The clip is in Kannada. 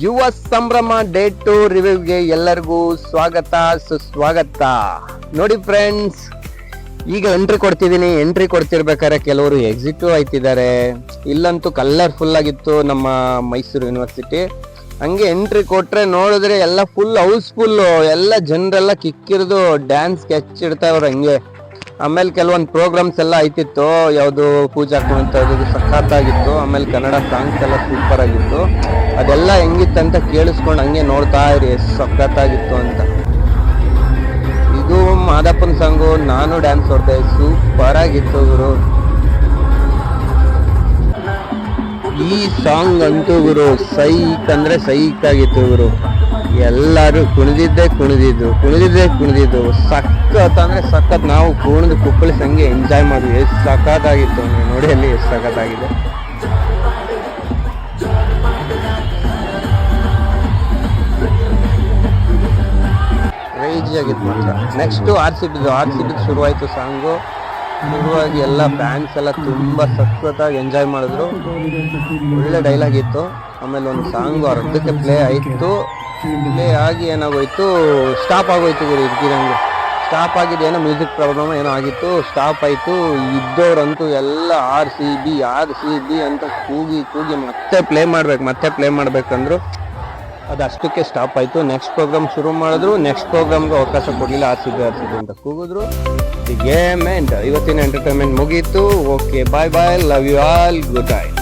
ಯುವ ಸಂಭ್ರಮ ಡೇ 2 ರಿವ್ಯೂಗೆ ಎಲ್ಲರಿಗೂ ಸ್ವಾಗತ ಸುಸ್ವಾಗತ. ನೋಡಿ ಫ್ರೆಂಡ್ಸ್, ಈಗ ಎಂಟ್ರಿ ಕೊಡ್ತಿದ್ದೀನಿ. ಎಂಟ್ರಿ ಕೊಡ್ತಿರ್ಬೇಕಾದ್ರೆ ಕೆಲವರು ಎಕ್ಸಿಟ್ ಆಯ್ತಿದ್ದಾರೆ. ಇಲ್ಲಂತೂ ಕಲರ್ಫುಲ್ ಆಗಿತ್ತು ನಮ್ಮ ಮೈಸೂರು ಯೂನಿವರ್ಸಿಟಿ. ಹಂಗೆ ಎಂಟ್ರಿ ಕೊಟ್ರೆ ನೋಡಿದ್ರೆ ಎಲ್ಲ ಫುಲ್ ಹೌಸ್ಫುಲ್, ಎಲ್ಲ ಜನರೆಲ್ಲ ಕಿಕ್ಕಿರಿದು ಡ್ಯಾನ್ಸ್ಗೆ ಹಚ್ಚಿಡ್ತಾವ್ರು ಹಂಗೆ. ಆಮೇಲೆ ಕೆಲವೊಂದು ಪ್ರೋಗ್ರಾಮ್ಸ್ ಎಲ್ಲ ಆಯ್ತಿತ್ತು, ಯಾವುದು ಪೂಜಾ ಕುಣಿತದ್ದು ಸಖತ್ತಾಗಿತ್ತು. ಆಮೇಲೆ ಕನ್ನಡ ಸಾಂಗ್ಸ್ ಎಲ್ಲ ಸೂಪರ್ ಆಗಿತ್ತು. ಅದೆಲ್ಲ ಹೆಂಗಿತ್ತಂತ ಕೇಳಿಸ್ಕೊಂಡು ಹಂಗೆ ನೋಡ್ತಾ ಇರಿ, ಎಷ್ಟು ಸಖತ್ತಾಗಿತ್ತು ಅಂತ. ಇದು ಮಾದಪ್ಪನ ಸಾಂಗು, ನಾನು ಡ್ಯಾನ್ಸ್ ಹೊಡ್ದೆ, ಸೂಪರ್ ಆಗಿತ್ತು ಗುರು. ಈ ಸಾಂಗ್ ಅಂತೂ ಗುರು ಸೈಕ್ ಅಂದ್ರೆ ಸೈಕ್ ಆಗಿತ್ತು ಗುರು. ಎಲ್ಲರೂ ಕುಣಿದಿದ್ದು ಸಖತ್ ಅಂದ್ರೆ ಸಖತ್. ನಾವು ಕುಣಿದು ಕುಪ್ಪಳಿಸಿ ಹಂಗೆ ಎಂಜಾಯ್ ಮಾಡಿದ್ವಿ. ಎಷ್ಟು ಸಖತ್ತಾಗಿತ್ತು ನೋಡಿ, ಅಲ್ಲಿ ಎಷ್ಟು ಸಖತ್ತಾಗಿದೆ. ಕ್ರೇಜಿ ಆಗಿತ್ತು ಮಾತ್ರ. ನೆಕ್ಸ್ಟ್ ಆರ್ ಸಿ ಬಿದ್ದು ಶುರುವಾಯ್ತು ಸಾಂಗು. ಶುರುವಾಗಿ ಎಲ್ಲ ಫ್ಯಾನ್ಸ್ ಎಲ್ಲ ತುಂಬಾ ಸಖತ್ತಾಗಿ ಎಂಜಾಯ್ ಮಾಡಿದ್ರು. ಒಳ್ಳೆ ಡೈಲಾಗ್ ಇತ್ತು. ಆಮೇಲೆ ಒಂದು ಸಾಂಗು ಅರ್ಧಕ್ಕೆ ಪ್ಲೇ ಆಯಿತು. ಪ್ಲೇ ಆಗಿ ಏನಾಗೋಯ್ತು, ಸ್ಟಾಪ್ ಆಗೋಯ್ತು ಗುರು. ಇದ್ದಿರಂಗೆ ಸ್ಟಾಪ್ ಆಗಿದ್ದು, ಏನೋ ಮ್ಯೂಸಿಕ್ ಪ್ರಾಬ್ಲಮ್ ಏನೋ ಆಗಿತ್ತು, ಸ್ಟಾಪ್ ಆಯಿತು. ಇದ್ದವ್ರಂತೂ ಎಲ್ಲ ಆರ್ ಸಿ ಬಿ ಅಂತ ಕೂಗಿ ಮತ್ತೆ ಪ್ಲೇ ಮಾಡ್ಬೇಕಂದ್ರು. ಅದು ಅಷ್ಟಕ್ಕೆ ಸ್ಟಾಪ್ ಆಯಿತು. ನೆಕ್ಸ್ಟ್ ಪ್ರೋಗ್ರಾಮ್ ಶುರು ಮಾಡಿದ್ರು. ನೆಕ್ಸ್ಟ್ ಪ್ರೋಗ್ರಾಮ್ಗೆ ಅವಕಾಶ ಕೊಡಲಿಲ್ಲ. ಆರ್ ಸಿ ಬಿ ಅಂತ ಕೂಗಿದ್ರು. The game end. ಇವತ್ತಿನ ಎಂಟರ್ಟೈನ್ಮೆಂಟ್ ಮುಗೀತು. Okay, bye, love you all, good night.